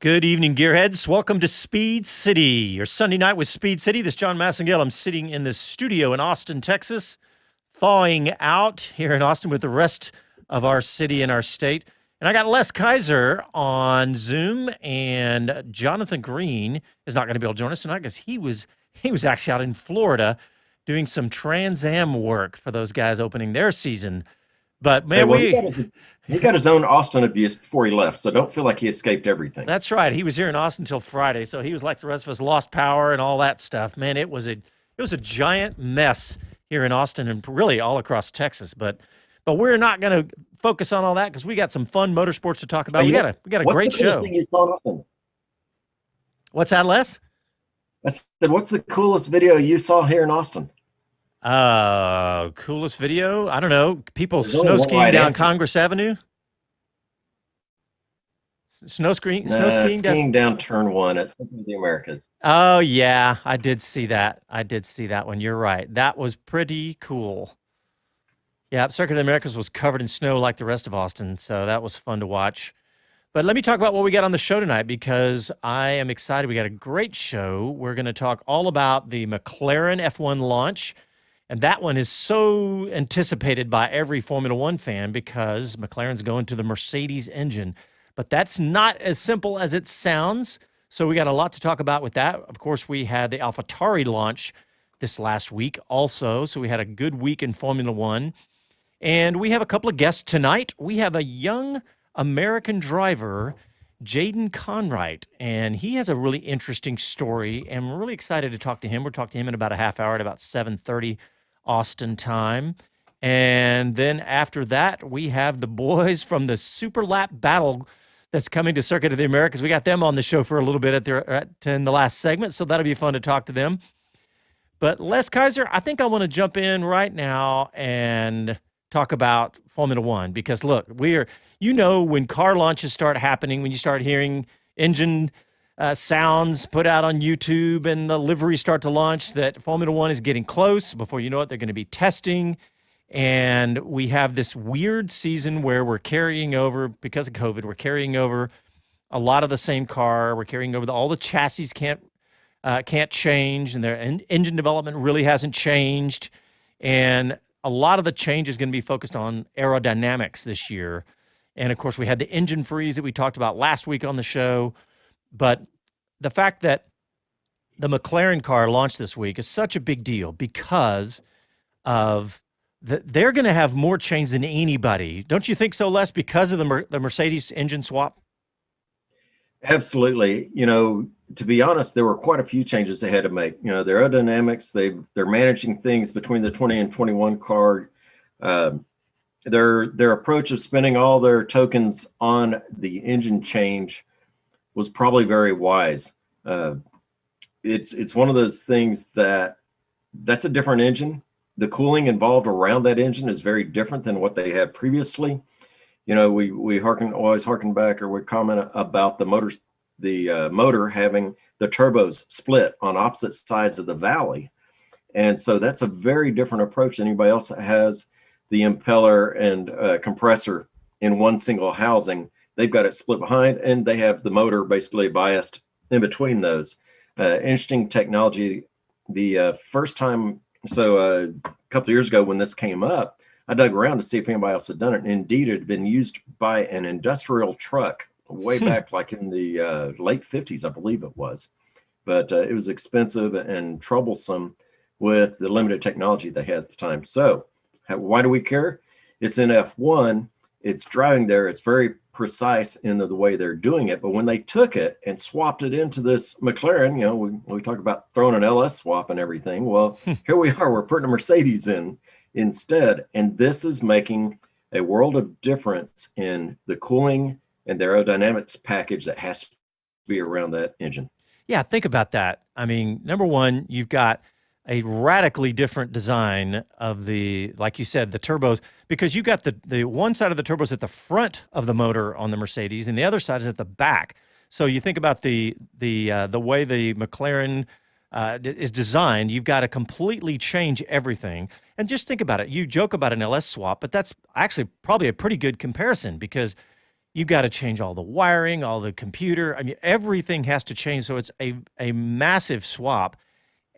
Good evening, gearheads. Welcome to Speed City, your Sunday night with Speed City. This is John Massengale. I'm sitting in the studio in Austin, Texas, thawing out here in Austin with the rest of our city and our state. And I got Les Kaiser on Zoom, and Jonathan Green is not going to be able to join us tonight because he was actually out in Florida doing some Trans Am work for those guys opening their season. But man, He got his own Austin abuse before he left, so don't feel like he escaped everything. That's right. He was here in Austin until Friday, so he was like the rest of us, lost power and all that stuff. Man, it was a giant mess here in Austin and really all across Texas. But we're not going to focus on all that because we got some fun motorsports to talk about. We got a great What's the coolest show. thing you saw in Austin? What's that, Les? I said, what's the coolest video you saw here in Austin? Coolest video? I don't know. People There's only snow one skiing right down answer. Congress Avenue. Snow skiing Skiing down turn one at Something of the Americas. Oh yeah, I did see that. I did see that one. You're right. That was pretty cool. Yeah, Circuit of the Americas was covered in snow like the rest of Austin, so that was fun to watch. But let me talk about what we got on the show tonight because I am excited. We got a great show. We're going to talk all about the McLaren F1 launch, and that one is so anticipated by every Formula One fan because McLaren's going to the Mercedes engine. But that's not as simple as it sounds. So we got a lot to talk about with that. Of course, we had the AlphaTauri launch this last week also. So we had a good week in Formula One. And we have a couple of guests tonight. We have a young American driver, Jayden Conrad, and he has a really interesting story, and we're really excited to talk to him. We'll talk to him in about a half hour at about 7:30 Austin time. And then after that, we have the boys from the Super Lap Battle that's coming to Circuit of the Americas. We got them on the show for a little bit in the last segment, so that'll be fun to talk to them. But Les Kaiser, I think I want to jump in right now and talk about Formula One because look, when car launches start happening, when you start hearing engine sounds put out on YouTube and the liveries start to launch, that Formula One is getting close. Before you know it, they're going to be testing. And we have this weird season where we're carrying over, because of COVID, we're carrying over a lot of the same car. We're carrying over all the chassis can't change, and their engine development really hasn't changed. And a lot of the change is going to be focused on aerodynamics this year. And of course, we had the engine freeze that we talked about last week on the show. But the fact that the McLaren car launched this week is such a big deal because of they're going to have more change than anybody. Don't you think so, Les, because of the Mercedes engine swap? Absolutely. To be honest, there were quite a few changes they had to make. Their aerodynamics, they're managing things between the 20 and 21 car. Their approach of spending all their tokens on the engine change was probably very wise. It's one of those things that's a different engine. The cooling involved around that engine is very different than what they had previously. We always harken back, or we comment about the motor having the turbos split on opposite sides of the valley. And so that's a very different approach than anybody else that has the impeller and compressor in one single housing. They've got it split behind, and they have the motor basically biased in between those. Interesting technology. The first time, a couple of years ago when this came up, I dug around to see if anybody else had done it. And indeed, it had been used by an industrial truck way back like in the late 50s, I believe it was. But it was expensive and troublesome with the limited technology they had at the time. So why do we care? It's in F1. It's driving there. It's very precise in the way they're doing it. But when they took it and swapped it into this McLaren, we talk about throwing an LS swap and everything. Well, here we are. We're putting a Mercedes in instead. And this is making a world of difference in the cooling and the aerodynamics package that has to be around that engine. Yeah, think about that. I mean, number one, you've got a radically different design of like you said, the turbos, because you got the one side of the turbos at the front of the motor on the Mercedes, and the other side is at the back. So you think about the way the McLaren is designed, you've got to completely change everything. And just think about it. You joke about an LS swap, but that's actually probably a pretty good comparison because you got to change all the wiring, all the computer. I mean, everything has to change. So it's a massive swap.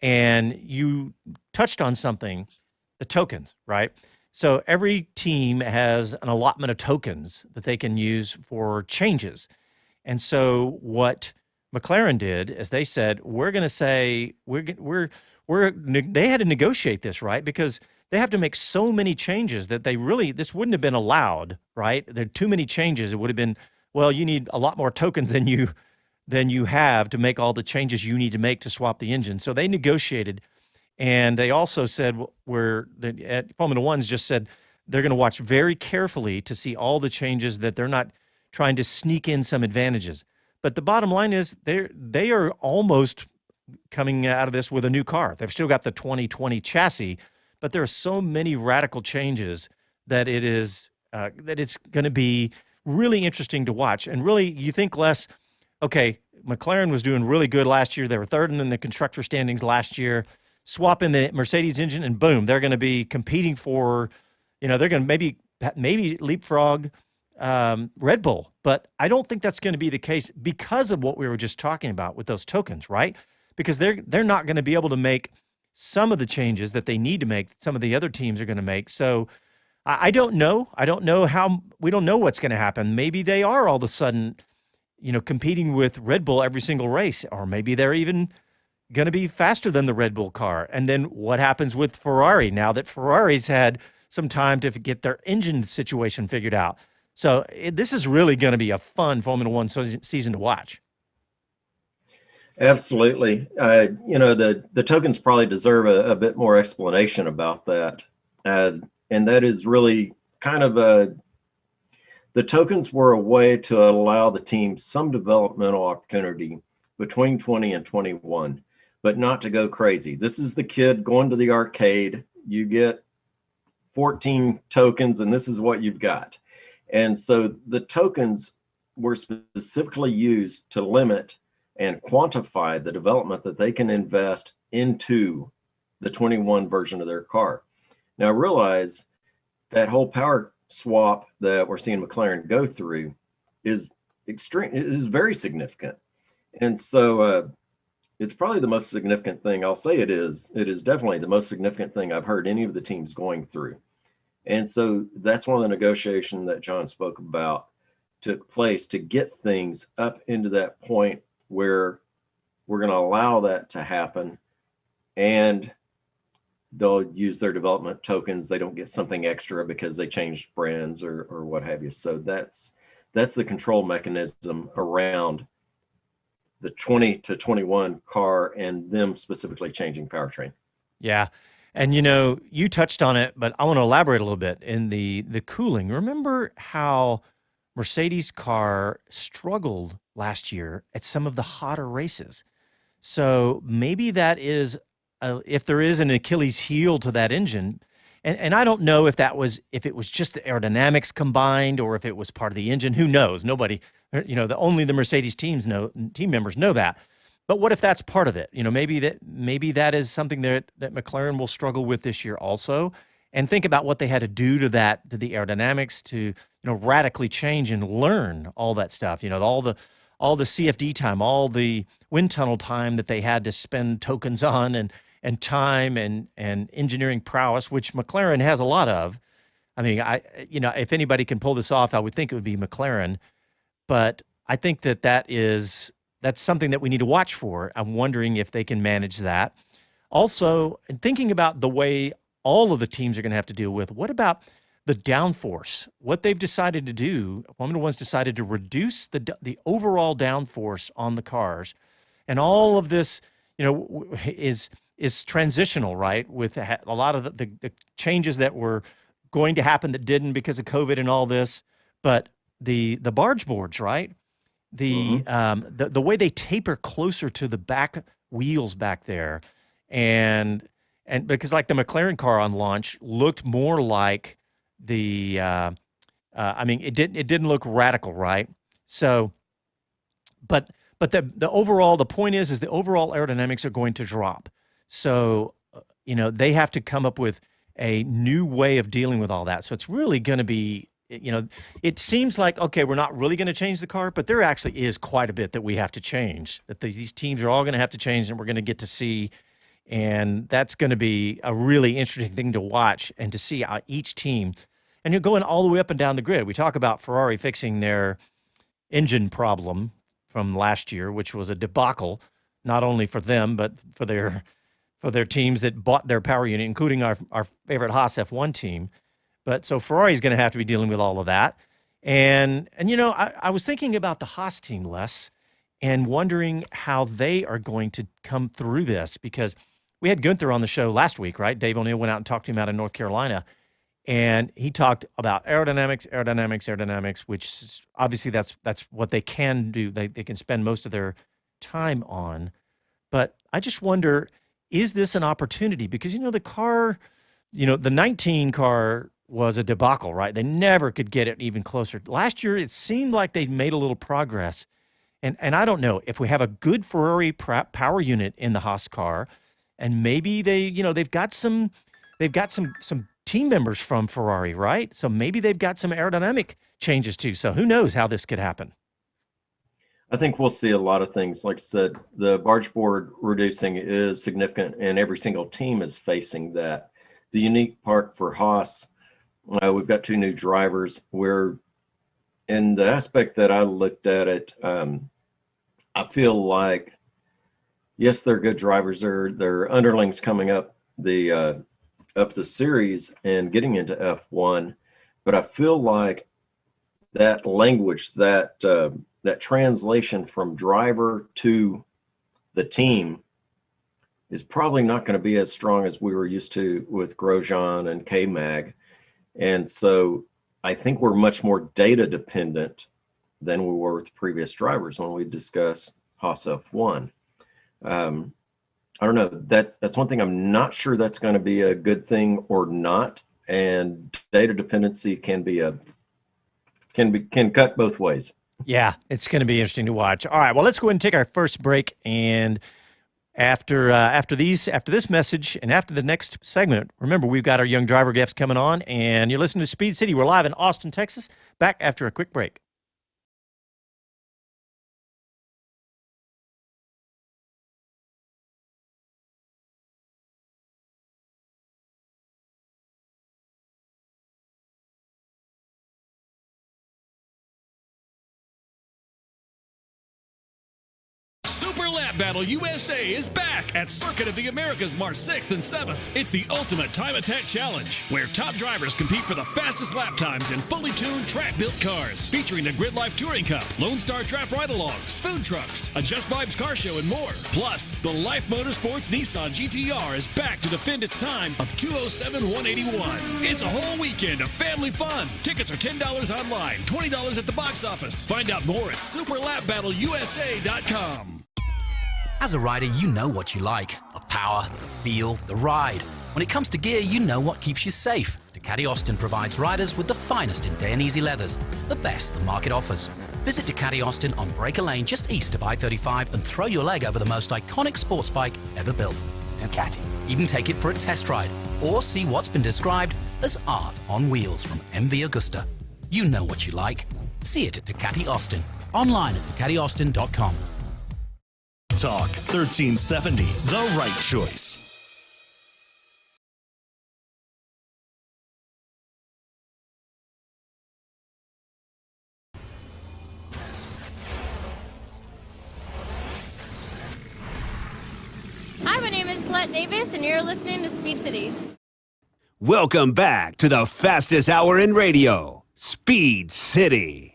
And you touched on something, the tokens, right? So every team has an allotment of tokens that they can use for changes. And so what McLaren did is they said, we're going to say they had to negotiate this, right? Because they have to make so many changes that this wouldn't have been allowed, right? There are too many changes. It would have been, well, you need a lot more tokens than you have to make all the changes you need to make to swap the engine. So they negotiated, and they also said Formula One's just said they're going to watch very carefully to see all the changes, that they're not trying to sneak in some advantages. But the bottom line is they are almost coming out of this with a new car. They've still got the 2020 chassis, but there are so many radical changes that it's going to be really interesting to watch. And really, you think less, okay, McLaren was doing really good last year. They were third in the constructor standings last year. Swap in the Mercedes engine, and boom, they're going to be competing for, they're going to maybe leapfrog Red Bull. But I don't think that's going to be the case because of what we were just talking about with those tokens, right? Because they're not going to be able to make some of the changes that they need to make, some of the other teams are going to make. So I don't know. We don't know what's going to happen. Maybe they are all of a sudden, competing with Red Bull every single race, or maybe they're even going to be faster than the Red Bull car. And then what happens with Ferrari now that Ferrari's had some time to get their engine situation figured out? So this is really going to be a fun Formula One season to watch. Absolutely. The tokens probably deserve a bit more explanation about that. And that is really kind of the tokens were a way to allow the team some developmental opportunity between 20 and 21, but not to go crazy. This is the kid going to the arcade. You get 14 tokens, and this is what you've got. And so the tokens were specifically used to limit and quantify the development that they can invest into the 21 version of their car. Now realize that whole power swap that we're seeing McLaren go through is extreme. It is very significant. And so it's probably the most significant thing. I'll say it is definitely the most significant thing I've heard any of the teams going through. And so that's one of the negotiations that John spoke about took place to get things up into that point where we're going to allow that to happen, and they'll use their development tokens. They don't get something extra because they changed brands or what have you. So that's the control mechanism around the 20 to 21 car and them specifically changing powertrain. Yeah. And you touched on it, but I want to elaborate a little bit in the cooling. Remember how Mercedes car struggled last year at some of the hotter races. So maybe that is, if there is an Achilles heel to that engine, and I don't know if it was just the aerodynamics combined or if it was part of the engine. Who knows? Nobody, only the Mercedes team members know that. But what if that's part of it? Maybe that is something that McLaren will struggle with this year also. And think about what they had to do to the aerodynamics to radically change and learn all that stuff. All the CFD time, all the wind tunnel time that they had to spend tokens on, and time and engineering prowess, which McLaren has a lot of. I mean, if anybody can pull this off, I would think it would be McLaren. But I think that's something that we need to watch for. I'm wondering if they can manage that. Also, thinking about the way all of the teams are going to have to deal with, what about the downforce? What they've decided to do, Formula One's decided to reduce the overall downforce on the cars. And all of this, is transitional, right? With a lot of the changes that were going to happen that didn't because of COVID and all this. But the barge boards, right? The way they taper closer to the back wheels back there, and because like the McLaren car on launch looked more like it didn't look radical, right? So, but the overall, the point is the overall aerodynamics are going to drop. So, they have to come up with a new way of dealing with all that. So it's really going to be it seems like, okay, we're not really going to change the car, but there actually is quite a bit that we have to change, that these teams are all going to have to change, and we're going to get to see. And that's going to be a really interesting thing to watch and to see how each team, and you're going all the way up and down the grid. We talk about Ferrari fixing their engine problem from last year, which was a debacle, not only for them, but for their teams that bought their power unit, including our favorite Haas F1 team. But so Ferrari's going to have to be dealing with all of that. And I was thinking about the Haas team, Les, and wondering how they are going to come through this, because we had Gunther on the show last week, right? Dave O'Neill went out and talked to him out in North Carolina, and he talked about aerodynamics, which is, obviously that's what they can do. They can spend most of their time on. But I just wonder, is this an opportunity? Because, the car, the 19 car was a debacle, right? They never could get it even closer. Last year, it seemed like they made a little progress. And I don't know, if we have a good Ferrari power unit in the Haas car, and maybe they've got some team members from Ferrari, right? So maybe they've got some aerodynamic changes too. So who knows how this could happen? I think we'll see a lot of things. Like I said, the barge board reducing is significant, and every single team is facing that. The unique part for Haas, we've got 2 new drivers. We're in the aspect that I looked at it. I feel like, yes, they're good drivers. They're underlings coming up the series and getting into F1, but I feel like that language, that translation from driver to the team is probably not going to be as strong as we were used to with Grosjean and K-Mag. And so I think we're much more data dependent than we were with previous drivers when we discuss Haas F1. I don't know. That's one thing. I'm not sure that's going to be a good thing or not. And data dependency can cut both ways. Yeah, it's going to be interesting to watch. All right, well, let's go ahead and take our first break. And after this message and after the next segment, remember, we've got our young driver guests coming on, and you're listening to Speed City. We're live in Austin, Texas. Back after a quick break. Super Lap Battle USA is back at Circuit of the Americas March 6th and 7th. It's the ultimate time attack challenge, where top drivers compete for the fastest lap times in fully tuned track-built cars, featuring the Grid Life Touring Cup, Lone Star Draft Ride-Alongs, food trucks, a Just Vibes car show, and more. Plus, the Life Motorsports Nissan GTR is back to defend its time of 207-181. It's a whole weekend of family fun. Tickets are $10 online, $20 at the box office. Find out more at superlapbattleusa.com. As a rider, you know what you like. The power, the feel, the ride. When it comes to gear, you know what keeps you safe. Ducati Austin provides riders with the finest in Dainese leathers, the best the market offers. Visit Ducati Austin on Breaker Lane just east of I-35 and throw your leg over the most iconic sports bike ever built. Ducati. Even take it for a test ride or see what's been described as art on wheels from MV Agusta. You know what you like. See it at Ducati Austin. Online at DucatiAustin.com. Talk 1370, the right choice. Hi, my name is Colette Davis, and you're listening to Speed City. Welcome back to the fastest hour in radio, Speed City.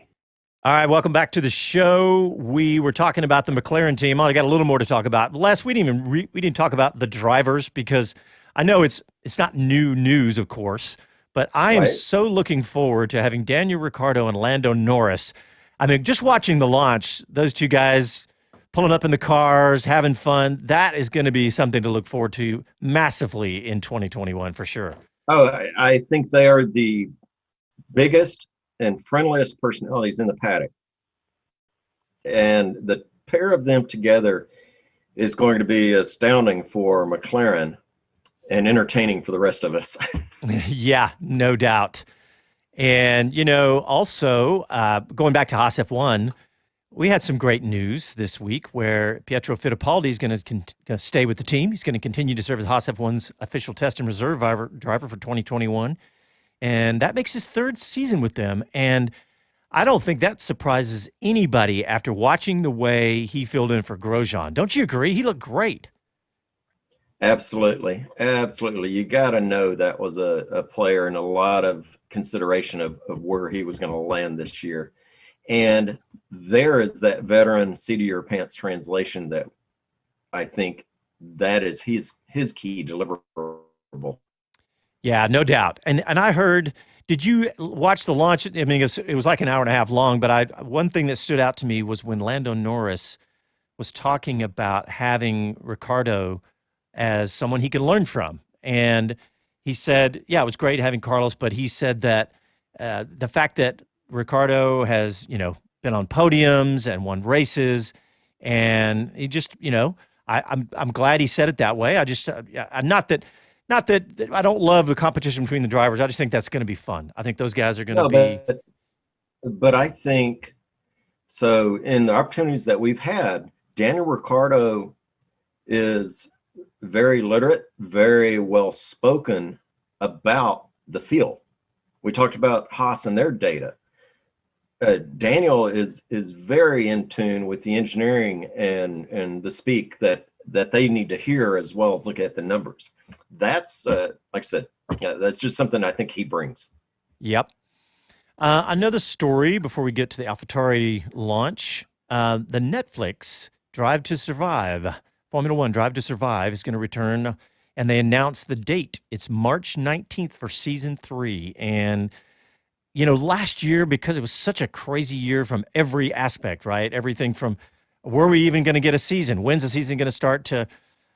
All right, welcome back to the show. We were talking about the McLaren team. I got a little more to talk about. Les, we didn't talk about the drivers, because I know it's not new news, of course, but I am so looking forward to having Daniel Ricciardo and Lando Norris. I mean, just watching the launch, those two guys pulling up in the cars, having fun, that is going to be something to look forward to massively in 2021 for sure. Oh, I think they are the biggest and friendliest personalities in the paddock. And the pair of them together is going to be astounding for McLaren and entertaining for the rest of us. Yeah, no doubt. And, also going back to Haas F1, we had some great news this week where Pietro Fittipaldi is going to stay with the team. He's going to continue to serve as Haas F1's official test and reserve driver for 2021. And that makes his third season with them. And I don't think that surprises anybody after watching the way he filled in for Grosjean. Don't you agree? He looked great. Absolutely. Absolutely. You got to know that was a player and a lot of consideration of where he was going to land this year. And there is that veteran seat of your pants translation that I think that is his key deliverable. Yeah, no doubt. And I heard, did you watch the launch? I mean, it was like an hour and a half long, but one thing that stood out to me was when Lando Norris was talking about having Ricardo as someone he could learn from. And he said, yeah, it was great having Carlos, but he said that the fact that Ricardo has, been on podiums and won races, and he just, I'm glad he said it that way. I just, not that I don't love the competition between the drivers. I just think that's going to be fun. I think those guys are going to be. But I think so. In the opportunities that we've had, Daniel Ricciardo is very literate, very well spoken about the field. We talked about Haas and their data. Daniel is very in tune with the engineering and the speak that they need to hear, as well as look at the numbers. That's like I said, that's just something I think he brings. Yep. Another story before we get to the AlphaTauri launch. The Netflix Drive to Survive, Formula One Drive to Survive, is going to return, and they announced the date. It's March 19th for season 3. And last year, because it was such a crazy year from every aspect, right? Everything from were we even going to get a season? When's the season going to start, to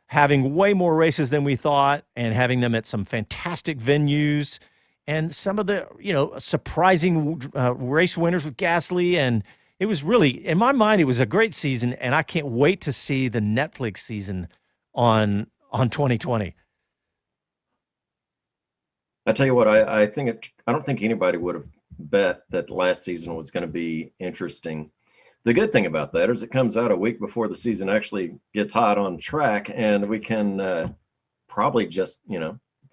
having way more races than we thought and having them at some fantastic venues and some of the, surprising race winners with Gasly. And it was really, in my mind, it was a great season, and I can't wait to see the Netflix season on 2020. I tell you what, I don't think anybody would have bet that the last season was going to be interesting. The good thing about that is it comes out a week before the season actually gets hot on track, and we can probably just,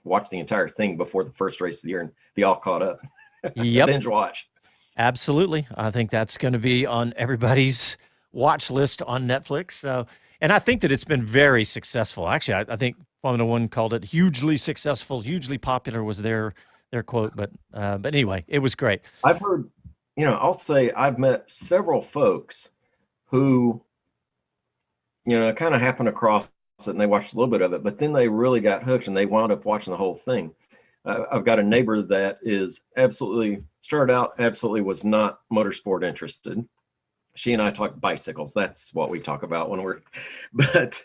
watch the entire thing before the first race of the year and be all caught up. Yep. Binge watch. Absolutely. I think that's going to be on everybody's watch list on Netflix. So, and I think that it's been very successful. Actually, I think Formula One called it hugely successful, hugely popular was their quote. But anyway, it was great. I've heard, I'll say I've met several folks who, kind of happened across it and they watched a little bit of it, but then they really got hooked and they wound up watching the whole thing. I've got a neighbor that is started out absolutely was not motorsport interested. She and I talk bicycles. That's what we talk about but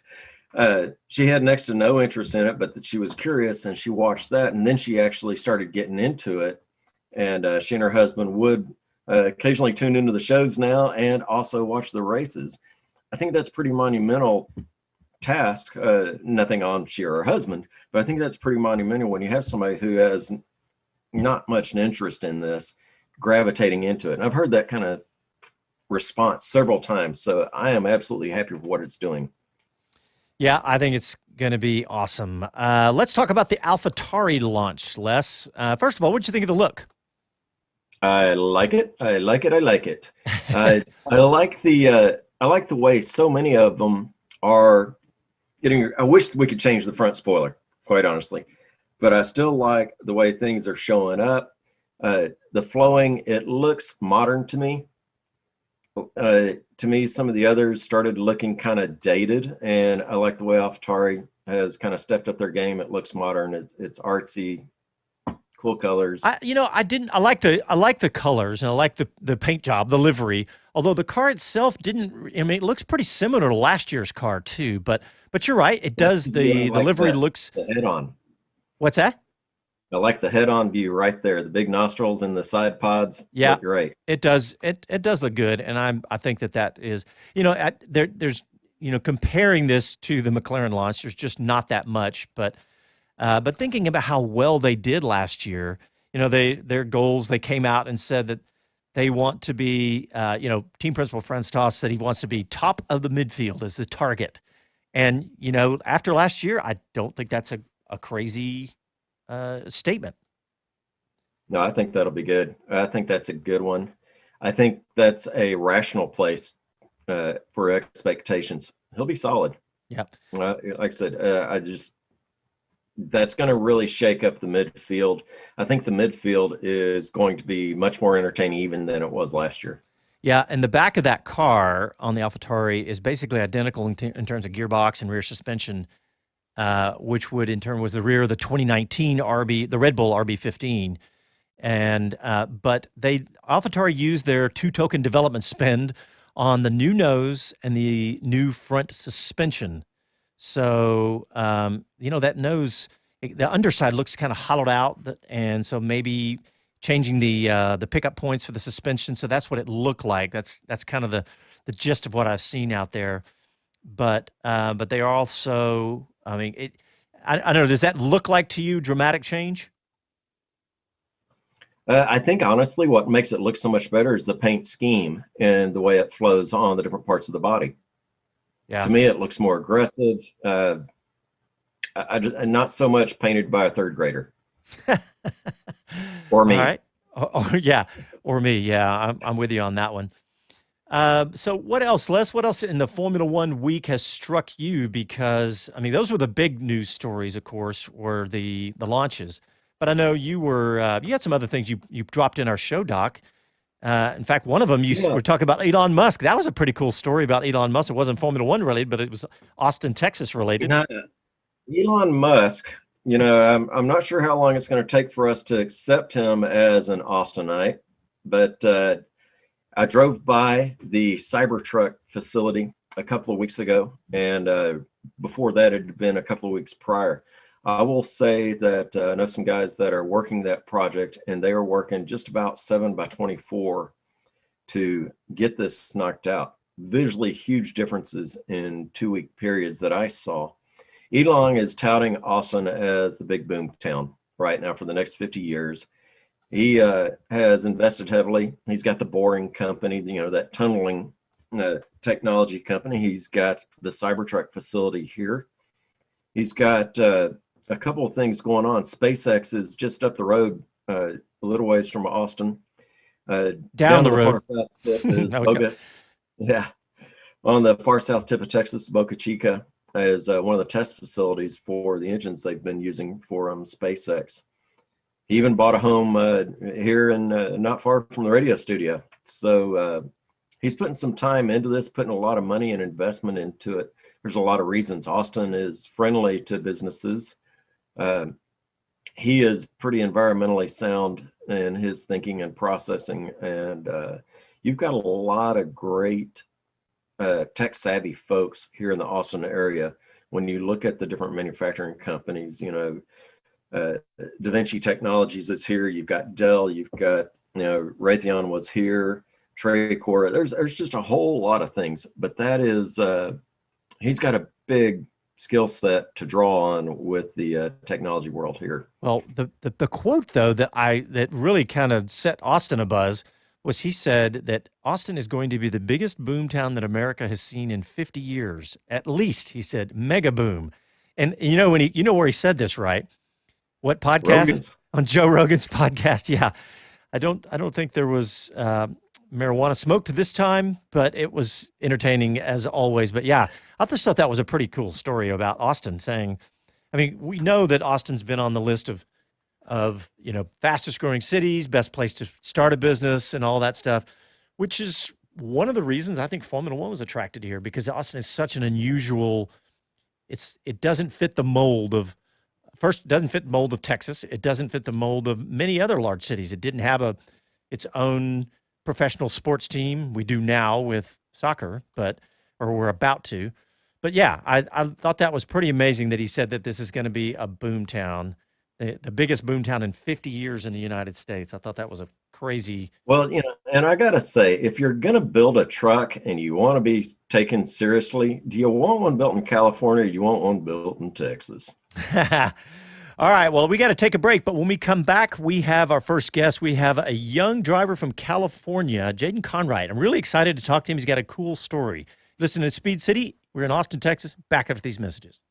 she had next to no interest in it, but that she was curious and she watched that. And then she actually started getting into it. And she and her husband would occasionally tune into the shows now and also watch the races. I think that's pretty monumental task. Nothing on she or her husband, but I think that's pretty monumental when you have somebody who has not much interest in this gravitating into it. And I've heard that kind of response several times. So I am absolutely happy with what it's doing. Yeah, I think it's going to be awesome. Let's talk about the AlphaTauri launch, Les. First of all, what did you think of the look? I like it. I like it. I like the way so many of them are getting. I wish we could change the front spoiler, quite honestly, but I still like the way things are showing up. The flowing, it looks modern to me. To me, some of the others started looking kind of dated, and I like the way AlphaTauri has kind of stepped up their game. It looks modern. It's artsy, cool colors. I like the colors, and I like the paint job, the livery. Although the car itself didn't. I mean, it looks pretty similar to last year's car too. But you're right. It does. The livery looks. The head on. What's that? I like the head-on view right there. The big nostrils and the side pods. Yeah, look great. It does. It does look good, and I think that is, there's comparing this to the McLaren launch, there's just not that much. But thinking about how well they did last year, their goals. They came out and said that they want to be, team principal Franz Tost said he wants to be top of the midfield as the target. And, after last year, I don't think that's a crazy statement. No, I think that'll be good. I think that's a good one. I think that's a rational place for expectations. He'll be solid. Yeah. Like I said, that's going to really shake up the midfield. I think the midfield is going to be much more entertaining even than it was last year. Yeah, and the back of that car on the AlphaTauri is basically identical in terms of gearbox and rear suspension, which would in turn was the rear of the 2019 the Red Bull RB15. And but AlphaTauri used their 2-token development spend on the new nose and the new front suspension. So that nose, the underside looks kind of hollowed out, and so maybe changing the pickup points for the suspension. So that's what it looked like. That's kind of the gist of what I've seen out there. But they are also, I mean, I don't know. Does that look like to you dramatic change? I think honestly, what makes it look so much better is the paint scheme and the way it flows on the different parts of the body. Yeah. To me, it looks more aggressive. Not so much painted by a third grader. Or me. All right. Yeah. Or me. Yeah. I'm with you on that one. So what else, Les? What else in the Formula One week has struck you? Because, I mean, those were the big news stories, of course, were the launches. But I know you had some other things you dropped in our show doc. In fact, one of them were talking about Elon Musk. That was a pretty cool story about Elon Musk. It wasn't Formula One related, but it was Austin, Texas related. Elon Musk, I'm not sure how long it's going to take for us to accept him as an Austinite, but I drove by the Cybertruck facility a couple of weeks ago, and before that, it had been a couple of weeks prior. I will say that I know some guys that are working that project, and they are working just about 7x24 to get this knocked out. Visually huge differences in 2-week periods that I saw. Elon is touting Austin as the big boom town right now for the next 50 years. He has invested heavily. He's got the boring company, that tunneling technology company. He's got the Cybertruck facility here. He's got a couple of things going on. SpaceX is just up the road, a little ways from Austin. Down the road. Is Boca, yeah. On the far south tip of Texas, Boca Chica is one of the test facilities for the engines they've been using for SpaceX. He even bought a home here and not far from the radio studio. So he's putting some time into this, putting a lot of money and investment into it. There's a lot of reasons. Austin is friendly to businesses. He is pretty environmentally sound in his thinking and processing. And you've got a lot of great tech savvy folks here in the Austin area. When you look at the different manufacturing companies, Da Vinci Technologies is here. You've got Dell, you've got, Raytheon was here, Traycor. There's just a whole lot of things, but that is, he's got a big skill set to draw on with the technology world here. Well, the quote though that really kind of set Austin abuzz was he said that Austin is going to be the biggest boomtown that America has seen in 50 years, at least. He said mega boom, and where he said this, right? What podcast? Rogan's. On Joe Rogan's podcast. Yeah, I don't think there was marijuana smoked this time, but it was entertaining as always. But yeah, I just thought that was a pretty cool story about Austin saying, I mean, we know that Austin's been on the list of fastest growing cities, best place to start a business and all that stuff, which is one of the reasons I think Formula One was attracted here, because Austin is such an unusual, it doesn't fit the mold of, first, it doesn't fit the mold of Texas. It doesn't fit the mold of many other large cities. It didn't have its own professional sports team. We do now with soccer, or we're about to. But yeah, I thought that was pretty amazing that he said that this is going to be a boom town, the biggest boom town in 50 years in the United States. I thought that was a crazy. Well, and I got to say, if you're going to build a truck and you want to be taken seriously, do you want one built in California or do you want one built in Texas? All right, well, we got to take a break, but when we come back, we have our first guest. We have a young driver from California, Jayden Conrad. I'm really excited to talk to him. He's got a cool story. Listen to Speed City. We're in Austin, Texas. Back after these messages.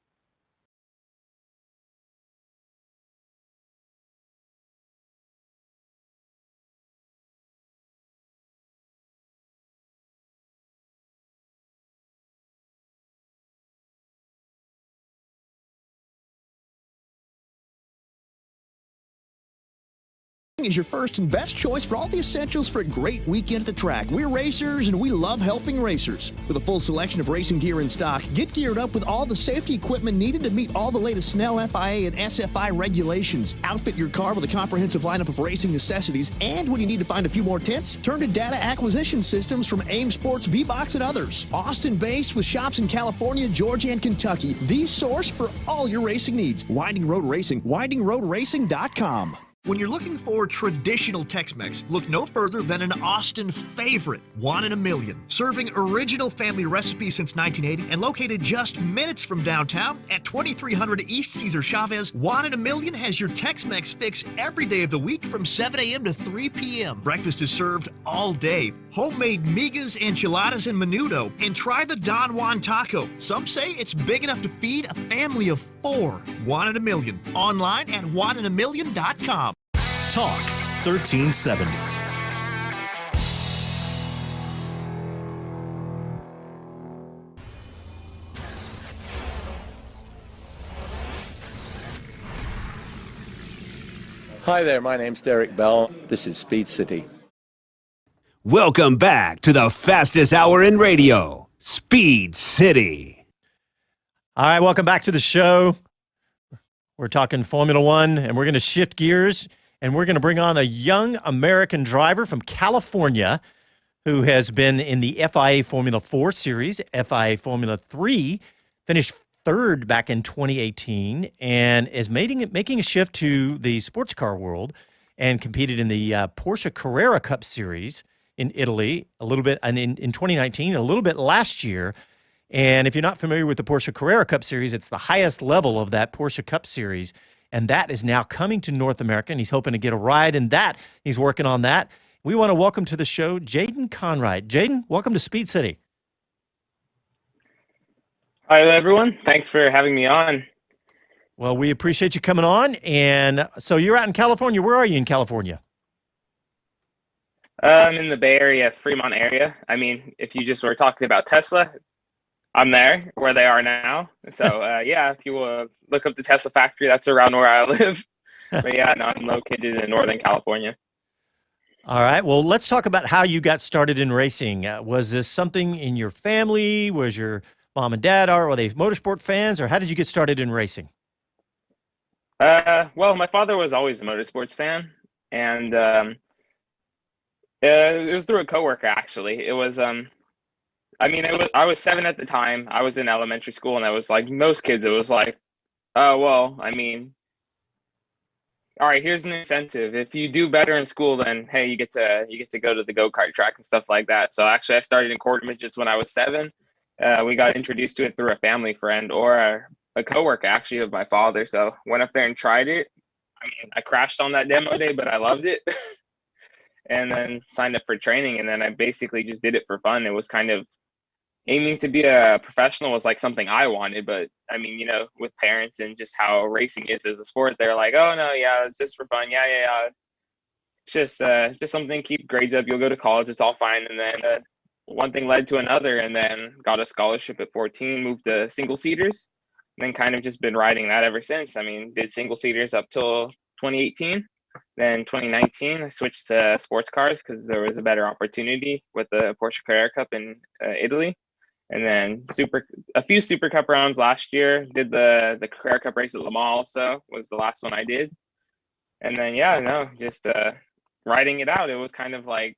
Is your first and best choice for all the essentials for a great weekend at the track. We're racers and we love helping racers. With a full selection of racing gear in stock, get geared up with all the safety equipment needed to meet all the latest Snell, FIA, and SFI regulations. Outfit your car with a comprehensive lineup of racing necessities, and when you need to find a few more tents, turn to data acquisition systems from AIM Sports, V-Box, and others. Austin-based with shops in California, Georgia, and Kentucky. The source for all your racing needs. Winding Road Racing, windingroadracing.com. When you're looking for traditional Tex-Mex, look no further than an Austin favorite, One in a Million. Serving original family recipes since 1980 and located just minutes from downtown at 2300 East Cesar Chavez, One in a Million has your Tex-Mex fix every day of the week from 7 a.m. to 3 p.m. Breakfast is served all day. Homemade migas, enchiladas, and menudo. And try the Don Juan taco. Some say it's big enough to feed a family of 4. One in a Million. Online at oneinaMillion.com. Talk 1370. Hi there, my name's Derek Bell. This is Speed City. Welcome back to the fastest hour in radio, Speed City. All right, welcome back to the show. We're talking Formula One, and we're going to shift gears, and we're going to bring on a young American driver from California who has been in the FIA Formula 4 Series, FIA Formula 3, finished third back in 2018, and is making a shift to the sports car world and competed in the Porsche Carrera Cup Series in Italy a little bit, and in 2019, a little bit last year. And if you're not familiar with the Porsche Carrera Cup Series, it's the highest level of that Porsche Cup Series, and that is now coming to North America, and he's hoping to get a ride in that. He's working on that. We want to welcome to the show Jayden Conrad. Jayden, welcome to Speed City. Hi, everyone. Thanks for having me on. Well, we appreciate you coming on. And so you're out in California. Where are you in California? I'm in the Bay Area, Fremont area. I mean, if you just were talking about Tesla, I'm there where they are now. So, yeah, if you look up the Tesla factory, that's around where I live. But yeah, no, I'm located in Northern California. All right. Well, let's talk about how you got started in racing. Was this something in your family? Was your mom and dad, were they motorsport fans, or how did you get started in racing? Well, my father was always a motorsports fan, and it was through a coworker, actually. It was, I was 7 at the time. I was in elementary school, and I was like most kids. It was like, oh, well, I mean, all right, here's an incentive. If you do better in school, then hey, you get to go to the go-kart track and stuff like that. So actually, I started in quarter midgets when I was 7. We got introduced to it through a family friend or a coworker, actually, of my father. So went up there and tried it. I mean, I crashed on that demo day, but I loved it. And then signed up for training, and then I basically just did it for fun. It was kind of aiming to be a professional was like something I wanted, but I mean, you know, with parents and just how racing is as a sport, they're like, oh no, yeah, it's just for fun. Yeah. It's just something, keep grades up. You'll go to college. It's all fine. And then one thing led to another, and then got a scholarship at 14, moved to single seaters, and then kind of just been riding that ever since. I mean, did single seaters up till 2018. Then 2019, I switched to sports cars because there was a better opportunity with the Porsche Carrera Cup in Italy. And then a few Super Cup rounds last year. Did the Carrera Cup race at Le Mans also, was the last one I did. And then, yeah, no, just riding it out. It was kind of like,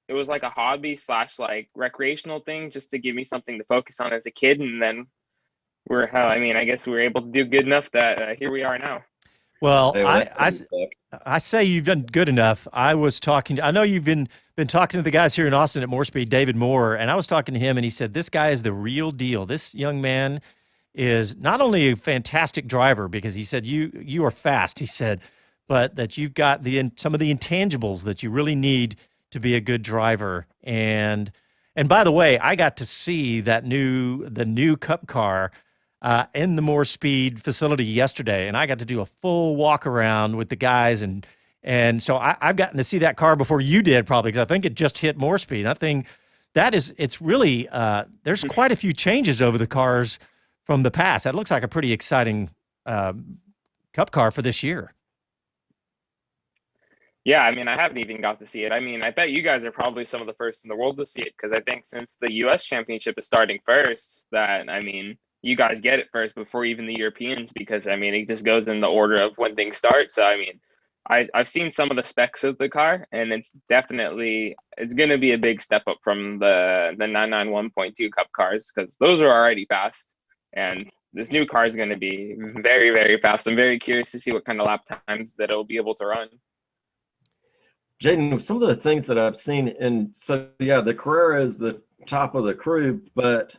it was like a hobby / like recreational thing just to give me something to focus on as a kid. And then I guess we were able to do good enough that here we are now. Well, I say you've done good enough. I know you've been talking to the guys here in Austin at More Speed, David Moore, and I was talking to him, and he said, this guy is the real deal. This young man is not only a fantastic driver, because he said you are fast, he said, but that you've got some of the intangibles that you really need to be a good driver. And by the way, I got to see the new Cup car in the More Speed facility yesterday, and I got to do a full walk around with the guys, and so I've gotten to see that car before you did, probably, because I think it just hit More Speed. I think it's really there's quite a few changes over the cars from the past. That looks like a pretty exciting Cup car for this year. Yeah, I mean, I haven't even got to see it. I mean, I bet you guys are probably some of the first in the world to see it, because I think since the U.S. Championship is starting first, that, I mean, you guys get it first before even the Europeans, because, I mean, it just goes in the order of when things start. So, I mean, I've seen some of the specs of the car, and it's going to be a big step up from the 991.2 Cup cars, because those are already fast. And this new car is going to be very, very fast. I'm very curious to see what kind of lap times that it'll be able to run. Jayden, some of the things that I've seen, and so yeah, the Carrera is the top of the crew, but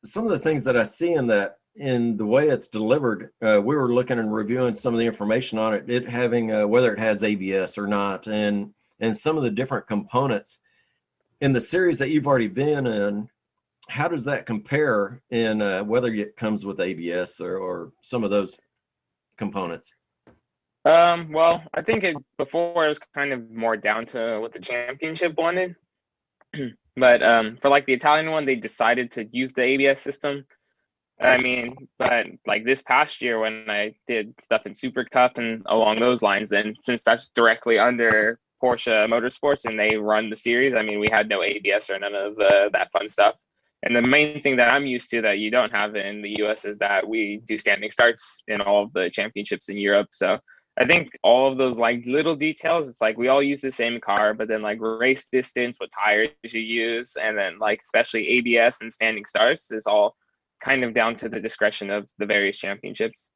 some of the things that I see in the way it's delivered, we were looking and reviewing some of the information on it having whether it has ABS or not, and some of the different components in the series that you've already been in. How does that compare in whether it comes with ABS or some of those components? Well, I think before it was kind of more down to what the championship wanted. But for like the Italian one, they decided to use the ABS system. I mean, but like this past year when I did stuff in Super Cup and along those lines, then since that's directly under Porsche Motorsports and they run the series, I mean, we had no ABS or none of that fun stuff. And the main thing that I'm used to that you don't have in the US is that we do standing starts in all of the championships in Europe. So I think all of those like little details, it's like we all use the same car, but then like race distance, what tires you use, and then like especially ABS and standing starts is all kind of down to the discretion of the various championships.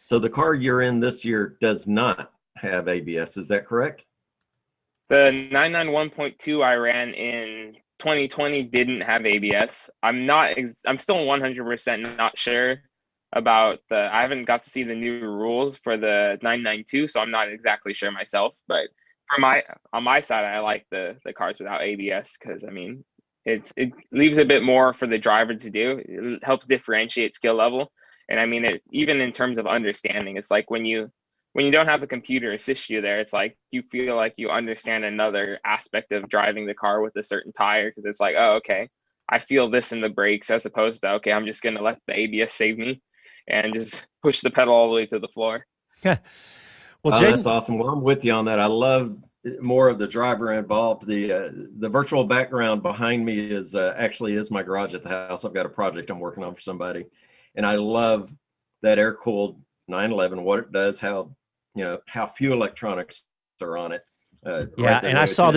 So the car you're in this year does not have ABS, is that correct? The 991.2 I ran in 2020 didn't have ABS. I'm still 100% not sure about I haven't got to see the new rules for the 992, so I'm not exactly sure myself, but on my side, I like the cars without ABS, because I mean, it leaves a bit more for the driver to do. It helps differentiate skill level. And I mean, even in terms of understanding, it's like when you don't have a computer assist you there, it's like you feel like you understand another aspect of driving the car with a certain tire, because it's like, oh, okay, I feel this in the brakes, as opposed to, okay, I'm just going to let the ABS save me and just push the pedal all the way to the floor. Well, Jayden, that's awesome. Well, I'm with you on that. I love more of the driver involved. The virtual background behind me is actually my garage at the house. I've got a project I'm working on for somebody, and I love that air-cooled 911, what it does, how few electronics are on it. Yeah, and I saw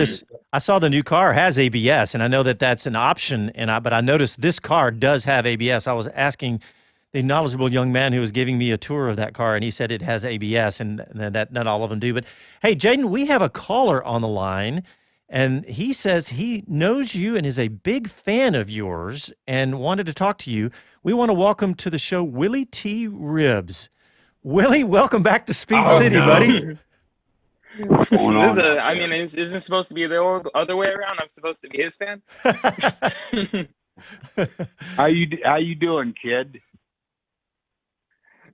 the new car has ABS, and I know that that's an option, but I noticed this car does have ABS. I was asking the knowledgeable young man who was giving me a tour of that car, and he said it has ABS, and that not all of them do. But hey, Jayden, we have a caller on the line, and he says he knows you and is a big fan of yours and wanted to talk to you. We want to welcome to the show Willy T Ribbs. Willie, welcome back to Speed City, buddy. Is this supposed to be the other way around? I'm supposed to be his fan? How you doing, kid?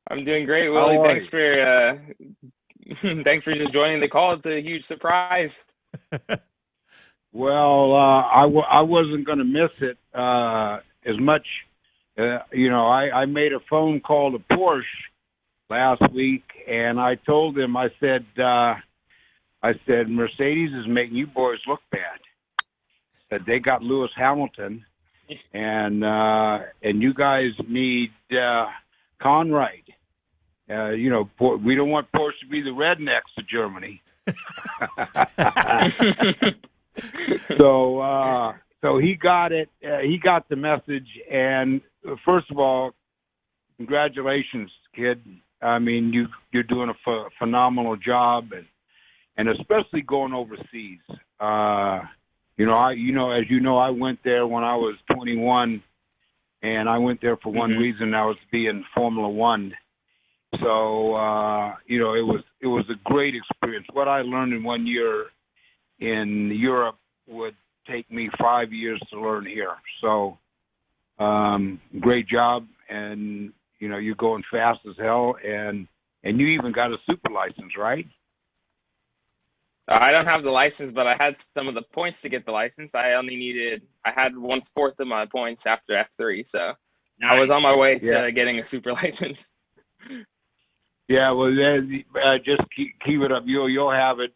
I'm doing great, Willie. Thanks for just joining the call. It's a huge surprise. Well, I wasn't going to miss it as much. I made a phone call to Porsche last week, and I told them, I said, Mercedes is making you boys look bad. That they got Lewis Hamilton, and you guys need Conrad. We don't want Porsche to be the rednecks of Germany. So he got it. He got the message. And first of all, congratulations, kid. I mean, you're doing a phenomenal job, and especially going overseas. As you know, I went there when I was 21 and I went there for one reason. I was to be in Formula One. So you know, it was a great experience. What I learned in 1 year in Europe would take me 5 years to learn here. So great job, and you know, you're going fast as hell, and you even got a super license, right? I don't have the license, but I had some of the points to get the license. I had 1/4 of my points after F3, so nice. I was on my way to getting a super license. Yeah, well, just keep it up. You'll have it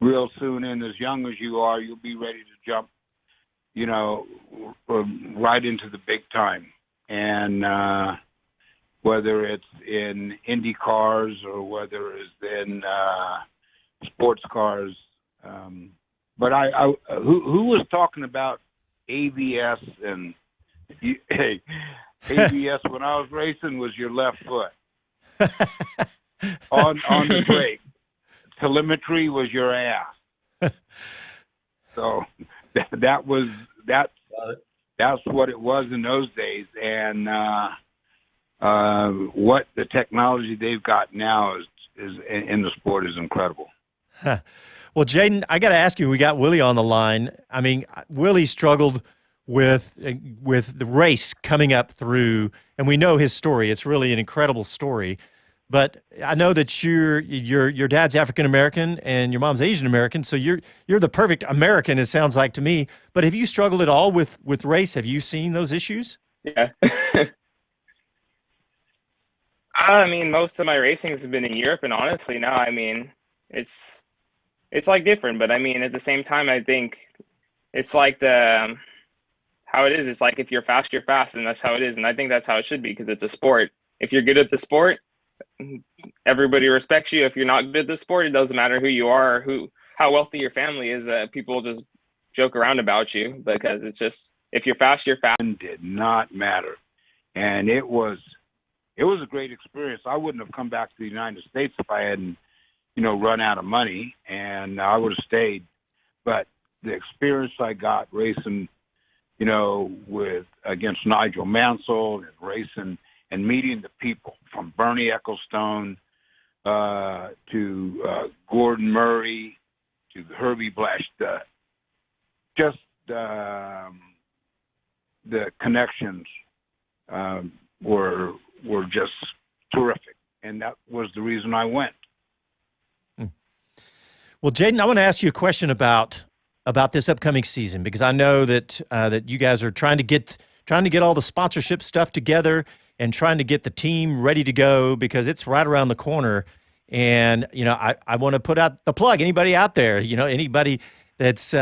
real soon, and as young as you are, you'll be ready to jump, you know, right into the big time. And whether it's in Indy cars or whether it's in sports cars. But who was talking about ABS and hey, ABS when I was racing was your left foot on the brake. Telemetry was your ass. So that's what it was in those days, and what the technology they've got now is in the sport is incredible. Huh. Well, Jayden, I got to ask you, we got Willy on the line. I mean, Willy struggled with the race coming up through, and we know his story. It's really an incredible story. But I know that your dad's African American and your mom's Asian American, so you're the perfect American, it sounds like to me. But have you struggled at all with race? Have you seen those issues? Yeah. I mean, most of my racing has been in Europe, and honestly, now, I mean, it's like different, but I mean, at the same time, I think it's like how it is. It's like if you're fast, and that's how it is. And I think that's how it should be, because it's a sport. If you're good at the sport, everybody respects you. If you're not good at the sport, it doesn't matter who you are, or how wealthy your family is. People just joke around about you, because it's just, if you're fast, you're fast. It did not matter. And it was a great experience. I wouldn't have come back to the United States if I hadn't, you know, run out of money, and I would have stayed. But the experience I got racing, you know, against Nigel Mansell, and racing and meeting the people from Bernie Ecclestone to Gordon Murray to Herbie Blash, just the connections were just terrific, and that was the reason I went. Well, Jayden, I want to ask you a question about this upcoming season, because I know that that you guys are trying to get all the sponsorship stuff together and trying to get the team ready to go, because it's right around the corner. And you know, I want to put out the plug. Anybody out there, you know, anybody that's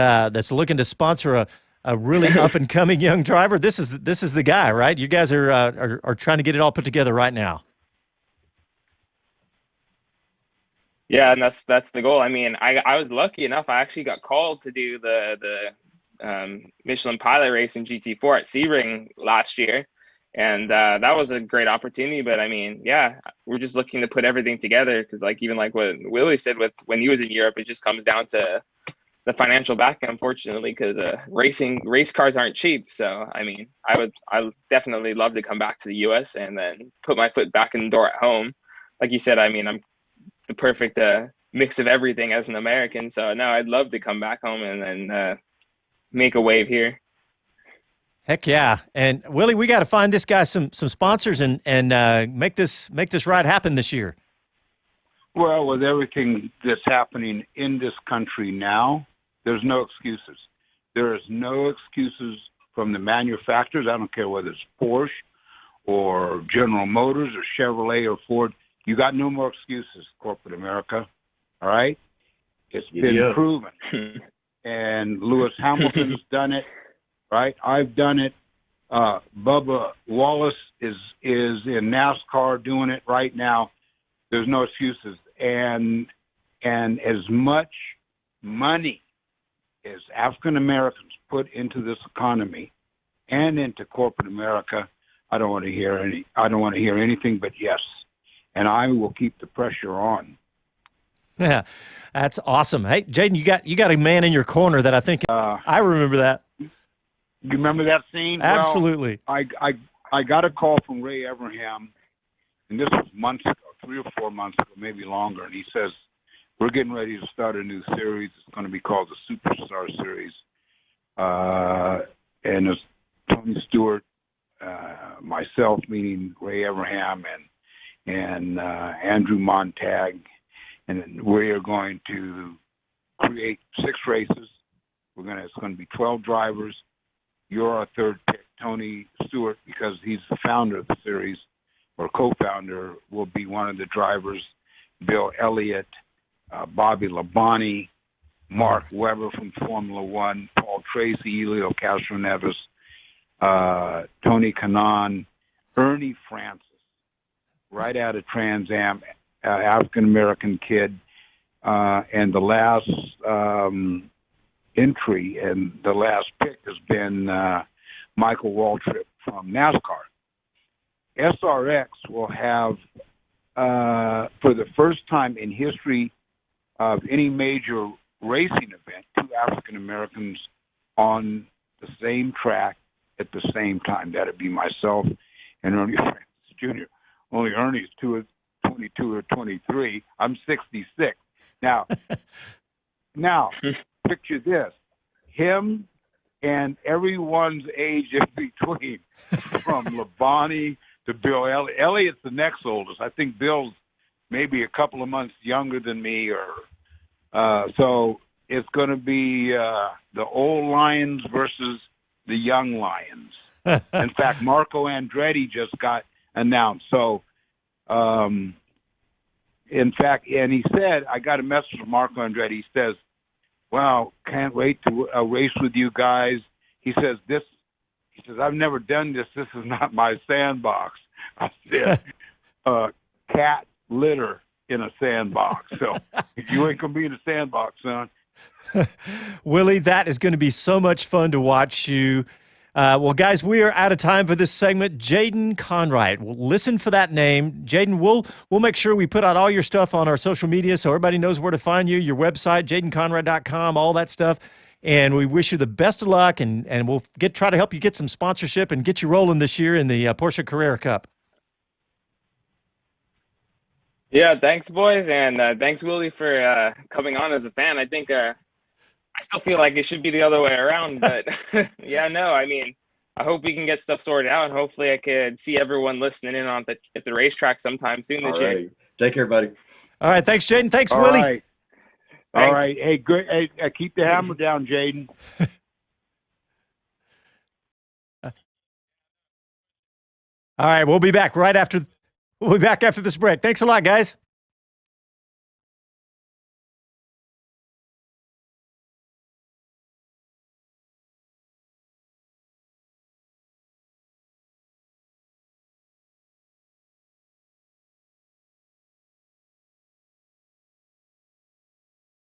looking to sponsor a really up and coming young driver, this is the guy, right? You guys are trying to get it all put together right now. Yeah, and that's the goal. I mean, I was lucky enough. I actually got called to do the Michelin Pilot race in GT4 at Sebring last year, and that was a great opportunity. But I mean, yeah, we're just looking to put everything together, because even like what Willy said with when he was in Europe, it just comes down to the financial back, unfortunately, because race cars aren't cheap. So I mean, I would definitely love to come back to the US and then put my foot back in the door at home. Like you said, I mean, I'm the perfect mix of everything as an American. So no, I'd love to come back home and then make a wave here. Heck yeah. And Willy, we got to find this guy some sponsors and make this ride happen this year. Well, with everything that's happening in this country now, there's no excuses. There is no excuses from the manufacturers. I don't care whether it's Porsche or General Motors or Chevrolet or Ford. You got no more excuses, corporate America. All right? It's been proven. And Lewis Hamilton's done it, right? I've done it. Bubba Wallace is in NASCAR doing it right now. There's no excuses. And as much money as African Americans put into this economy and into corporate America, I don't want to hear anything but yes. And I will keep the pressure on. Yeah, that's awesome. Hey, Jayden, you got a man in your corner that I think I remember that. You remember that scene? Absolutely. Well, I got a call from Ray Evernham, and this was months ago, 3 or 4 months ago, maybe longer, and he says, we're getting ready to start a new series. It's going to be called the Superstar Series. And it's Tony Stewart, myself, meaning Ray Evernham, and Andrew Montag, and we are going to create 6 races. It's going to be 12 drivers. You're our third pick, Tony Stewart, because he's the founder of the series, or co-founder, will be one of the drivers. Bill Elliott, Bobby Labonte, Mark Webber from Formula One, Paul Tracy, Elio Castroneves, Tony Kanaan, Ernie Francis, right out of Trans Am, African-American kid, and the last entry and the last pick has been Michael Waltrip from NASCAR. SRX will have, for the first time in history of any major racing event, 2 African Americans on the same track at the same time. That'd be myself and Ernie Francis Jr. Only Ernie's 22 or 23. I'm 66. Now, picture this: him and everyone's age in between, from Labonte to Bill Elliott. Elliott's the next oldest. I think Bill's maybe a couple of months younger than me, so it's going to be the old Lions versus the young Lions. In fact, Marco Andretti just got announced. So, in fact, and he said, I got a message from Marco Andretti. He says, "Wow, can't wait to race with you guys." He says, "I've never done this. This is not my sandbox." I said, "Cat litter in a sandbox. So you ain't gonna be in a sandbox, son." Willie, that is going to be so much fun to watch you. Well, guys, we are out of time for this segment. Jayden Conrad. Well, listen for that name. Jayden, we'll make sure we put out all your stuff on our social media so everybody knows where to find you, your website, jaydenconrad.com, all that stuff. And we wish you the best of luck, and we'll try to help you get some sponsorship and get you rolling this year in the Porsche Carrera Cup. Yeah, thanks, boys, and thanks, Willie, for coming on as a fan. I think I still feel like it should be the other way around, but yeah, no, I mean, I hope we can get stuff sorted out, and hopefully I could see everyone listening in at the racetrack sometime soon this year. Take care, buddy. All right, thanks, Jayden. Thanks, Willie. Right. All right. Hey, good. Hey, keep the hammer down, Jayden. All right, we'll be back after this break. Thanks a lot, guys.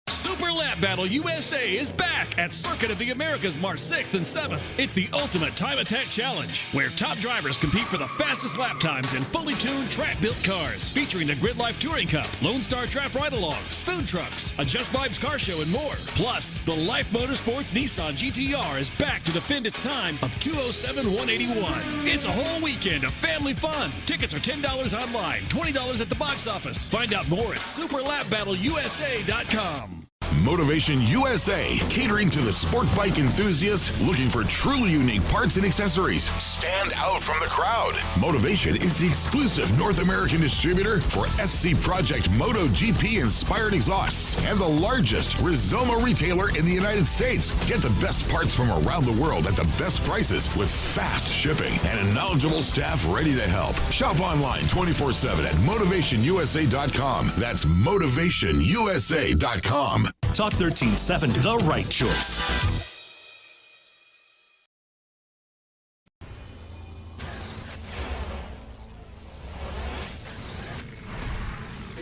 Super Lap Battle USA is back at Circuit of the Americas March 6th and 7th. It's the ultimate time attack challenge, where top drivers compete for the fastest lap times in fully tuned track-built cars, featuring the Grid Life Touring Cup, Lone Star Draft Ride-Alongs, food trucks, a Just Vibes car show, and more. Plus, the Life Motorsports Nissan GTR is back to defend its time of 207-181. It's a whole weekend of family fun. Tickets are $10 online, $20 at the box office. Find out more at superlapbattleusa.com. Motivation USA, catering to the sport bike enthusiast looking for truly unique parts and accessories. Stand out from the crowd. Motivation is the exclusive North American distributor for SC Project MotoGP inspired exhausts and the largest Rizoma retailer in the United States. Get the best parts from around the world at the best prices with fast shipping and a knowledgeable staff ready to help. Shop online 24/7 at motivationusa.com. That's motivationusa.com. Talk 1370, the right choice.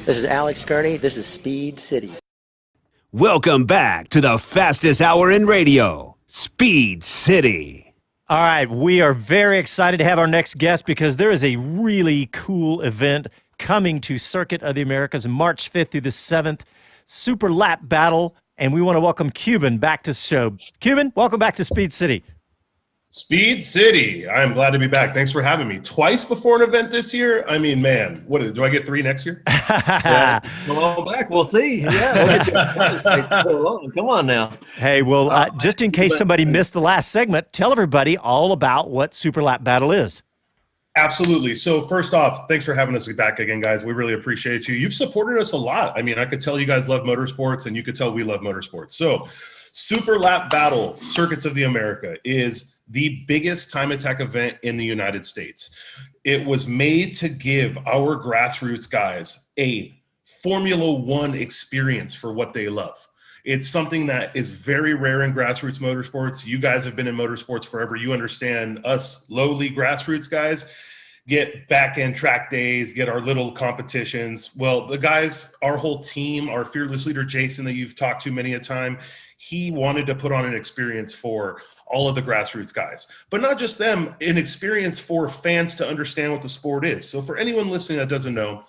This is Alex Gurney. This is Speed City. Welcome back to the fastest hour in radio, Speed City. All right, we are very excited to have our next guest because there is a really cool event coming to Circuit of the Americas March 5th through the 7th. Super Lap Battle, and we want to welcome Cuban back to the show. Cuban, welcome back to Speed City. Speed City. I am glad to be back. Thanks for having me. Twice before an event this year. I mean, man, do I get 3 next year? Yeah, come on back. We'll see. Yeah, we'll get you a space before long. Come on now. Hey, well, just in case somebody missed the last segment, tell everybody all about what Super Lap Battle is. Absolutely. So first off, thanks for having us back again, guys. We really appreciate you. You've supported us a lot. I mean, I could tell you guys love motorsports, and you could tell we love motorsports. So Super Lap Battle Circuits of the America is the biggest time attack event in the United States. It was made to give our grassroots guys a Formula One experience for what they love. It's something that is very rare in grassroots motorsports. You guys have been in motorsports forever. You understand us lowly grassroots guys get back-end track days, get our little competitions. Well, the guys, our whole team, our fearless leader, Jason, that you've talked to many a time, he wanted to put on an experience for all of the grassroots guys, but not just them, an experience for fans to understand what the sport is. So for anyone listening that doesn't know,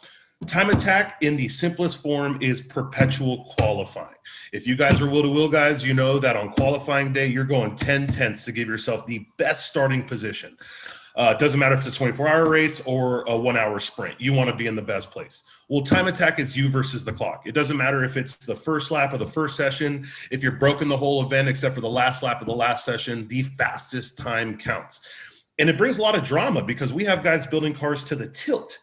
time attack in the simplest form is perpetual qualifying. If you guys are wheel-to-wheel guys, you know that on qualifying day, you're going 10 tenths to give yourself the best starting position. It doesn't matter if it's a 24-hour race or a 1-hour sprint. You want to be in the best place. Well, time attack is you versus the clock. It doesn't matter if it's the first lap of the first session. If you're broken the whole event except for the last lap of the last session, the fastest time counts. And it brings a lot of drama because we have guys building cars to the tilt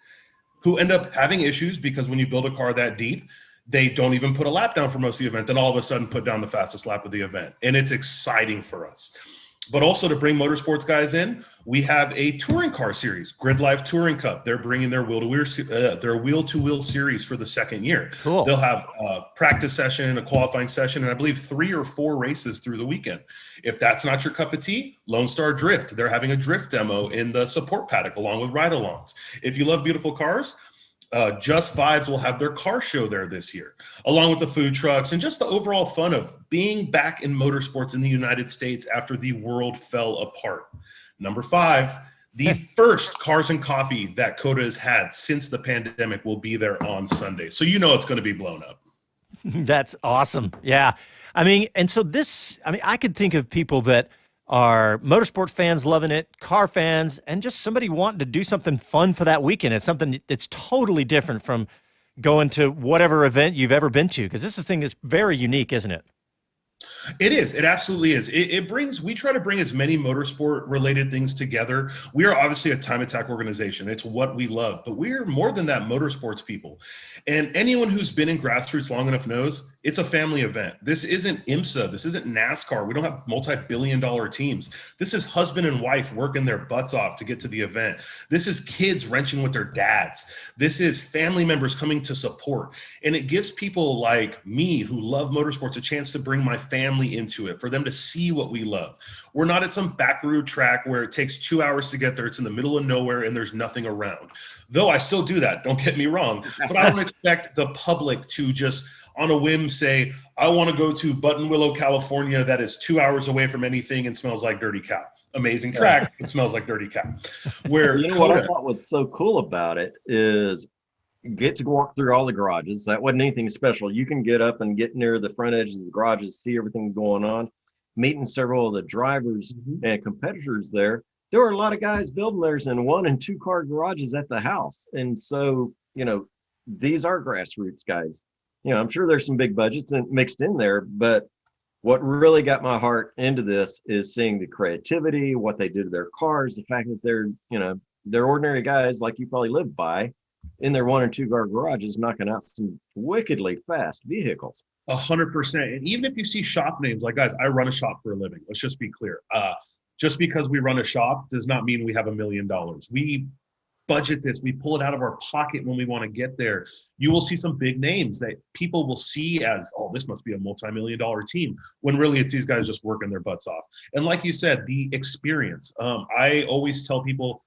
who end up having issues because when you build a car that deep, they don't even put a lap down for most of the event, then all of a sudden put down the fastest lap of the event. And it's exciting for us. But also to bring motorsports guys in, we have a touring car series, Grid Life Touring Cup. They're bringing their wheel-to-wheel series for the second year. Cool. They'll have a practice session, a qualifying session, and I believe 3 or 4 races through the weekend. If that's not your cup of tea, Lone Star Drift. They're having a drift demo in the support paddock along with ride-alongs. If you love beautiful cars, Just Vibes will have their car show there this year, along with the food trucks and just the overall fun of being back in motorsports in the United States after the world fell apart. Number 5, the first Cars and Coffee that COTA has had since the pandemic will be there on Sunday. So you know it's going to be blown up. That's awesome. Yeah. I mean, and so I could think of people that are motorsport fans loving it, car fans, and just somebody wanting to do something fun for that weekend. It's something that's totally different from going to whatever event you've ever been to, because this thing is very unique, isn't it? It is. It absolutely is. We try to bring as many motorsport related things together. We are obviously a time attack organization. It's what we love, but we're more than that, motorsports people. And anyone who's been in grassroots long enough knows it's a family event. This isn't IMSA. This isn't NASCAR. We don't have multi-billion-dollar teams. This is husband and wife working their butts off to get to the event. This is kids wrenching with their dads. This is family members coming to support. And it gives people like me who love motorsports a chance to bring my family into it, for them to see what we love. We're not at some back road track where it takes 2 hours to get there. It's in the middle of nowhere and there's nothing around. Though I still do that, don't get me wrong, but I don't expect the public to just on a whim say, I want to go to Buttonwillow, California, that is 2 hours away from anything and smells like dirty cow. Amazing track, it smells like dirty cow. Where you know what I thought was so cool about it is get to walk through all the garages. That wasn't anything special. You can get up and get near the front edges of the garages, see everything going on, meeting several of the drivers and competitors there. There were a lot of guys building theirs in 1 and 2 car garages at the house. And so, these are grassroots guys. I'm sure there's some big budgets mixed in there, but what really got my heart into this is seeing the creativity, what they do to their cars, the fact that they're ordinary guys like you probably live by in their 1 and 2 car garages, knocking out some wickedly fast vehicles. 100%. And even if you see shop names, like guys, I run a shop for a living. Let's just be clear. Just because we run a shop does not mean we have $1 million. We budget this. We pull it out of our pocket when we want to get there. You will see some big names that people will see as, oh, this must be a multi-million-dollar team, when really it's these guys just working their butts off. And like you said, the experience. I always tell people,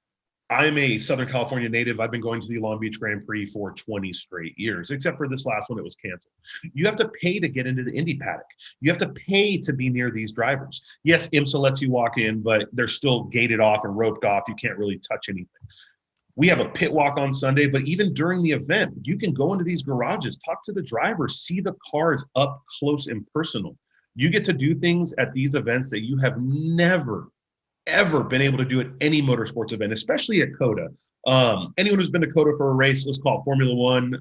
I'm a Southern California native. I've been going to the Long Beach Grand Prix for 20 straight years, except for this last one that was canceled. You have to pay to get into the Indy paddock. You have to pay to be near these drivers. Yes, IMSA lets you walk in, but they're still gated off and roped off. You can't really touch anything. We have a pit walk on Sunday, but even during the event, you can go into these garages, talk to the drivers, see the cars up close and personal. You get to do things at these events that you have never, ever been able to do at any motorsports event, especially at COTA. Anyone who's been to COTA for a race, let's call it Formula One,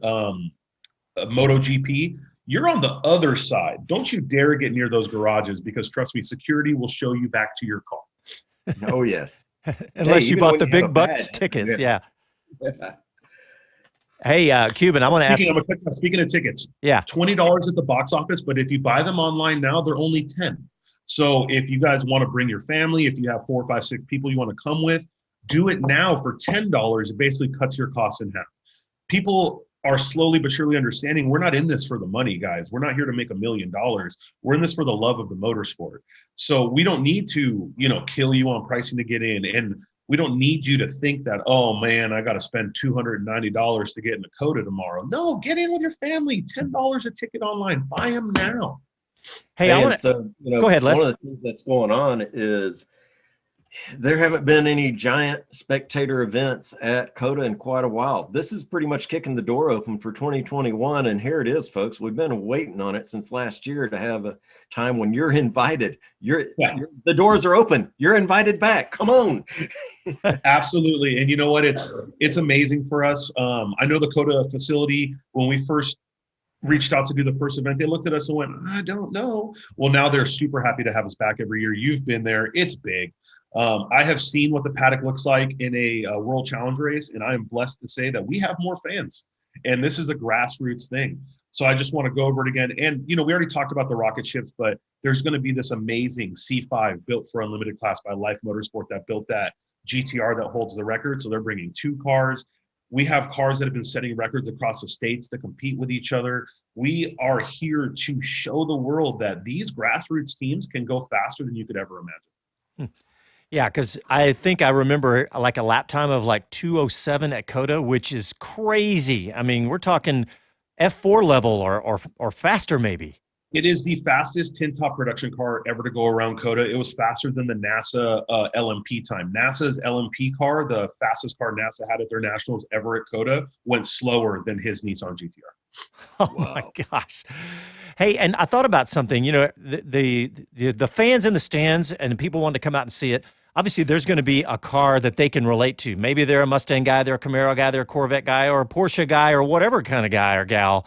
MotoGP, you're on the other side. Don't you dare get near those garages, because trust me, security will show you back to your car. Oh, yes. Unless you bought the big bucks tickets. Yeah. Hey, Cuban, I want to ask you. Speaking of tickets, yeah, $20 at the box office, but if you buy them online now, they're only $10. So if you guys want to bring your family, if you have 4, 5, 6 people you want to come with, do it now for $10. It basically cuts your costs in half. People are slowly but surely understanding we're not in this for the money, guys. We're not here to make $1 million. We're in this for the love of the motorsport. So we don't need to, kill you on pricing to get in. And we don't need you to think that, oh man, I got to spend $290 to get in the COTA tomorrow. No, get in with your family. $10 a ticket online. Buy them now. Hey, I want to go ahead, Les. One of the things that's going on is there haven't been any giant spectator events at COTA in quite a while. This is pretty much kicking the door open for 2021. And here it is, folks. We've been waiting on it since last year to have a time when you're invited. The doors are open. You're invited back. Come on. Absolutely. And you know what? It's amazing for us. I know the COTA facility, when we first reached out to do the first event, they looked at us and went, I don't know. Well, now they're super happy to have us back every year. You've been there. It's big. I have seen what the paddock looks like in a World Challenge race, and I am blessed to say that we have more fans. And this is a grassroots thing. So I just want to go over it again. And, we already talked about the rocket ships, but there's going to be this amazing C5 built for unlimited class by Life Motorsport that built that GTR that holds the record. So they're bringing 2 cars. We have cars that have been setting records across the states to compete with each other. We are here to show the world that these grassroots teams can go faster than you could ever imagine. Yeah, because I think I remember like a lap time of like 2:07 at COTA, which is crazy. I mean, we're talking F4 level or faster maybe. It is the fastest tin top production car ever to go around COTA. It was faster than the NASA LMP time. NASA's LMP car, the fastest car NASA had at their nationals ever at COTA, went slower than his Nissan GTR. Oh wow. My gosh. Hey, and I thought about something, the fans in the stands and the people wanting to come out and see it. Obviously, there's going to be a car that they can relate to. Maybe they're a Mustang guy, they're a Camaro guy, they're a Corvette guy, or a Porsche guy, or whatever kind of guy or gal.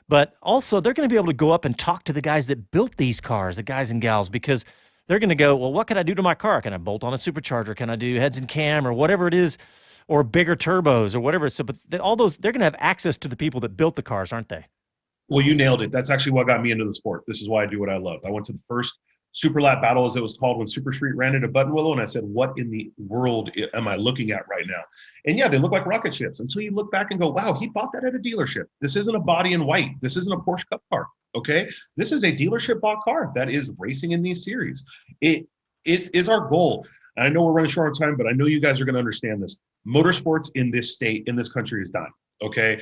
But also, they're going to be able to go up and talk to the guys that built these cars, the guys and gals, because they're going to go, well, what can I do to my car? Can I bolt on a supercharger? Can I do heads and cam or whatever it is, or bigger turbos or whatever? So, but all those, they're going to have access to the people that built the cars, aren't they? Well, you nailed it. That's actually what got me into the sport. This is why I do what I love. I went to the first Super Lap Battle, as it was called, when Super Street ran into Buttonwillow, and I said, what in the world am I looking at right now? And yeah, they look like rocket ships until you look back and go, wow, he bought that at a dealership. This isn't a body in white. This isn't a Porsche Cup car, okay? This is a dealership bought car that is racing in these series. It is our goal. And I know we're running short on time, but I know you guys are going to understand this. Motorsports in this state, in this country, is dying, okay?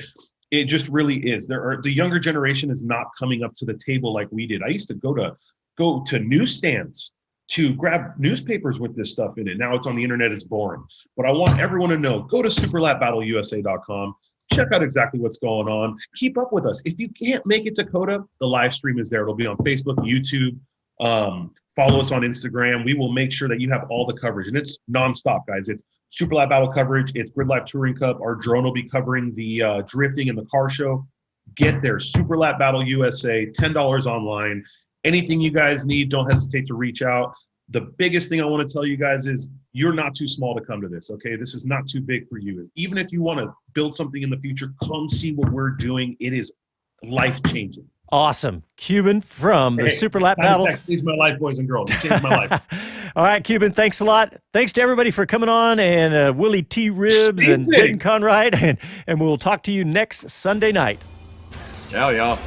It just really is. The younger generation is not coming up to the table like we did. I used to go to newsstands to grab newspapers with this stuff in it. Now it's on the internet, it's boring. But I want everyone to know, go to superlapbattleusa.com, check out exactly what's going on, keep up with us. If you can't make it to COTA, the live stream is there. It'll be on Facebook, YouTube, follow us on Instagram. We will make sure that you have all the coverage. And it's nonstop, guys. It's Super Lap Battle coverage. It's Grid Life Touring Cup. Our drone will be covering the drifting and the car show. Get there, Super Lap Battle USA, $10 online. Anything you guys need, don't hesitate to reach out. The biggest thing I want to tell you guys is you're not too small to come to this, okay? This is not too big for you. Even if you want to build something in the future, come see what we're doing. It is life-changing. Awesome. Cuban from the Super Lap Battle. Changed my life, boys and girls. It changed my life. All right, Cuban, thanks a lot. Thanks to everybody for coming on, and Willy T Ribbs and Jayden Conrad, and we'll talk to you next Sunday night. Ciao, y'all.